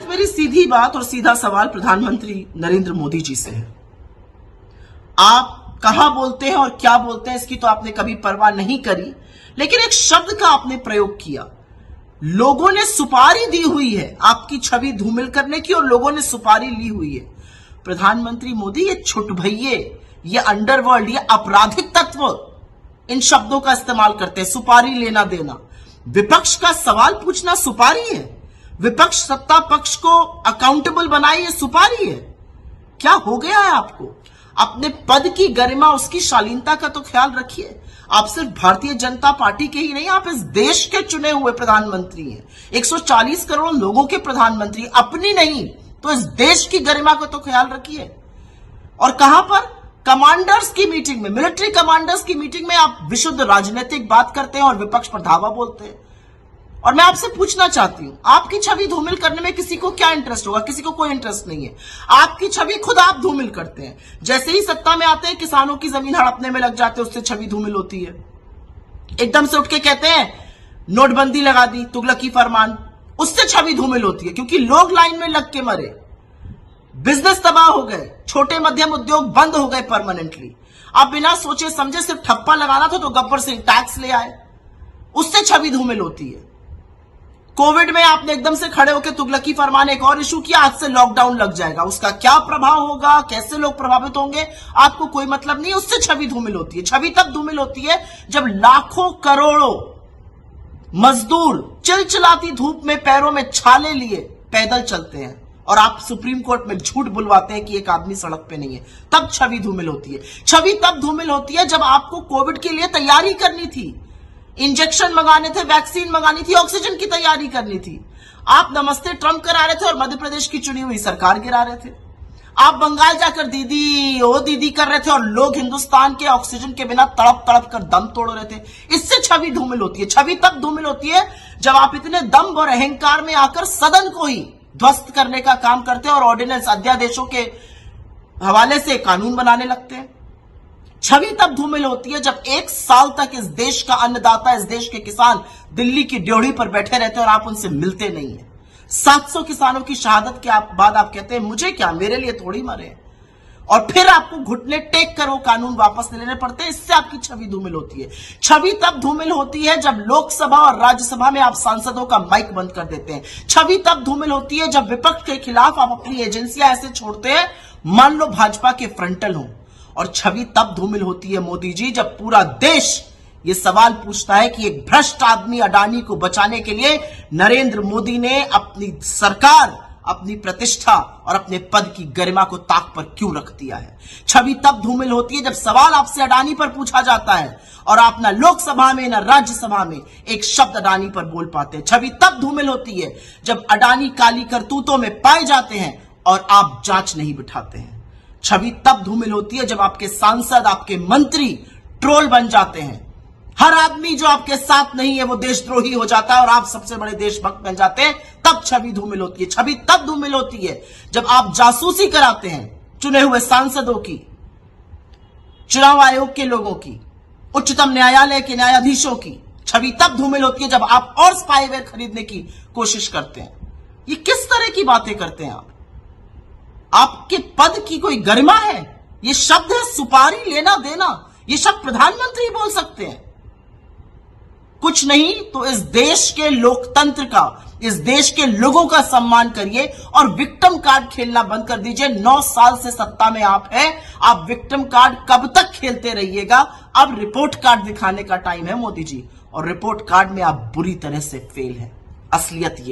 मेरी सीधी बात और सीधा सवाल प्रधानमंत्री नरेंद्र मोदी जी से है। आप कहां बोलते हैं और क्या बोलते हैं इसकी तो आपने कभी परवाह नहीं करी, लेकिन एक शब्द का आपने प्रयोग किया। लोगों ने सुपारी दी हुई है आपकी छवि धूमिल करने की, और लोगों ने सुपारी ली हुई है। प्रधानमंत्री मोदी, ये छुटभइये, ये अंडरवर्ल्ड, ये आपराधिक तत्व इन शब्दों का इस्तेमाल करते हैं। सुपारी लेना देना, विपक्ष का सवाल पूछना सुपारी है, विपक्ष सत्ता पक्ष को अकाउंटेबल बनाए, ये सुपारी है। क्या हो गया है आपको? अपने पद की गरिमा, उसकी शालीनता का तो ख्याल रखिए। आप सिर्फ भारतीय जनता पार्टी के ही नहीं, आप इस देश के चुने हुए प्रधानमंत्री हैं। 140 करोड़ लोगों के प्रधानमंत्री, अपनी नहीं तो इस देश की गरिमा को तो ख्याल रखिए। और कहां पर? कमांडर्स की मीटिंग में, मिलिट्री कमांडर्स की मीटिंग में आप विशुद्ध राजनीतिक बात करते हैं और विपक्ष पर धावा बोलते हैं। और मैं आपसे पूछना चाहती हूं, आपकी छवि धूमिल करने में किसी को क्या इंटरेस्ट होगा? किसी को कोई इंटरेस्ट नहीं है। आपकी छवि खुद आप धूमिल करते हैं। जैसे ही सत्ता में आते हैं, किसानों की जमीन हड़पने में लग जाते हैं, उससे छवि धूमिल होती है। एकदम से उठ के कहते हैं नोटबंदी लगा दी, तुगलकी फरमान, उससे छवि धूमिल होती है, क्योंकि लोग लाइन में लग के मरे, बिजनेस तबाह हो गए, छोटे मध्यम उद्योग बंद हो गए परमानेंटली। आप बिना सोचे समझे सिर्फ ठप्पा लगाना था तो गब्बर सिंह टैक्स ले आए, उससे छवि धूमिल होती है। कोविड में आपने एकदम से खड़े होकर तुगलकी फरमान एक और इशू किया, आज से लॉकडाउन लग जाएगा, उसका क्या प्रभाव होगा, कैसे लोग प्रभावित होंगे, आपको कोई मतलब नहीं, उससे छवि धूमिल होती है। छवि तब धूमिल होती है जब लाखों करोड़ों मजदूर चिलचिलाती धूप में पैरों में छाले लिए पैदल चलते हैं और आप सुप्रीम कोर्ट में झूठ बुलवाते हैं कि एक आदमी सड़क पे नहीं है, तब छवि धूमिल होती है। छवि तब धूमिल होती है जब आपको कोविड के लिए तैयारी करनी थी, इंजेक्शन मंगाने थे, वैक्सीन मंगानी थी, ऑक्सीजन की तैयारी करनी थी। आप नमस्ते ट्रंप करा रहे थे और मध्य प्रदेश की चुनी हुई सरकार गिरा रहे थे। आप बंगाल जाकर दीदी ओ दीदी कर रहे थे और लोग हिंदुस्तान के ऑक्सीजन के बिना तड़प तड़प कर दम तोड़ रहे थे। इससे छवि धूमिल होती है। छवि तब धूमिल होती है जब आप इतने दम और अहंकार में आकर सदन को ही ध्वस्त करने का काम करते हैं और ऑर्डिनेंस अध्यादेशों के हवाले से कानून बनाने लगते हैं। छवि तब धूमिल होती है जब एक साल तक इस देश का अन्नदाता, इस देश के किसान दिल्ली की ड्योढ़ी पर बैठे रहते हैं और आप उनसे मिलते नहीं है। 700 किसानों की शहादत के बाद आप कहते हैं मुझे क्या, मेरे लिए थोड़ी मरे, और फिर आपको घुटने टेक कर वो कानून वापस लेने पड़ते हैं। इससे आपकी छवि धूमिल होती है। छवि तब धूमिल होती है जब लोकसभा और राज्यसभा में आप सांसदों का माइक बंद कर देते हैं। छवि तब धूमिल होती है जब विपक्ष के खिलाफ आप अपनी एजेंसियां ऐसे छोड़ते हैं मान लो भाजपा के फ्रंटल हो। और छवि तब धूमिल होती है मोदी जी जब पूरा देश ये सवाल पूछता है कि एक भ्रष्ट आदमी अडानी को बचाने के लिए नरेंद्र मोदी ने अपनी सरकार, अपनी प्रतिष्ठा और अपने पद की गरिमा को ताक पर क्यों रख दिया है। छवि तब धूमिल होती है जब सवाल आपसे अडानी पर पूछा जाता है और आप ना लोकसभा में ना राज्यसभा में एक शब्द अडानी पर बोल पाते हैं। छवि तब धूमिल होती है जब अडानी काली करतूतों में पाए जाते हैं और आप जांच नहीं बिठाते हैं। छवि तब धूमिल होती है जब आपके सांसद, आपके मंत्री ट्रोल बन जाते हैं। हर आदमी जो आपके साथ नहीं है वो देशद्रोही हो जाता है और आप सबसे बड़े देशभक्त बन जाते हैं, तब छवि धूमिल होती है। छवि तब धूमिल होती है जब आप जासूसी कराते हैं चुने हुए सांसदों की, चुनाव आयोग के लोगों की, उच्चतम न्यायालय के न्यायाधीशों की। छवि तब धूमिल होती है जब आप और स्पाईवेयर खरीदने की कोशिश करते हैं। ये किस तरह की बातें करते हैं आप? आपके पद की कोई गरिमा है? ये शब्द है सुपारी लेना देना, ये शब्द प्रधानमंत्री बोल सकते हैं? कुछ नहीं तो इस देश के लोकतंत्र का, इस देश के लोगों का सम्मान करिए और विक्टिम कार्ड खेलना बंद कर दीजिए। 9 साल से सत्ता में आप हैं, आप विक्टिम कार्ड कब तक खेलते रहिएगा? अब रिपोर्ट कार्ड दिखाने का टाइम है मोदी जी, और रिपोर्ट कार्ड में आप बुरी तरह से फेल हैं। असलियत ये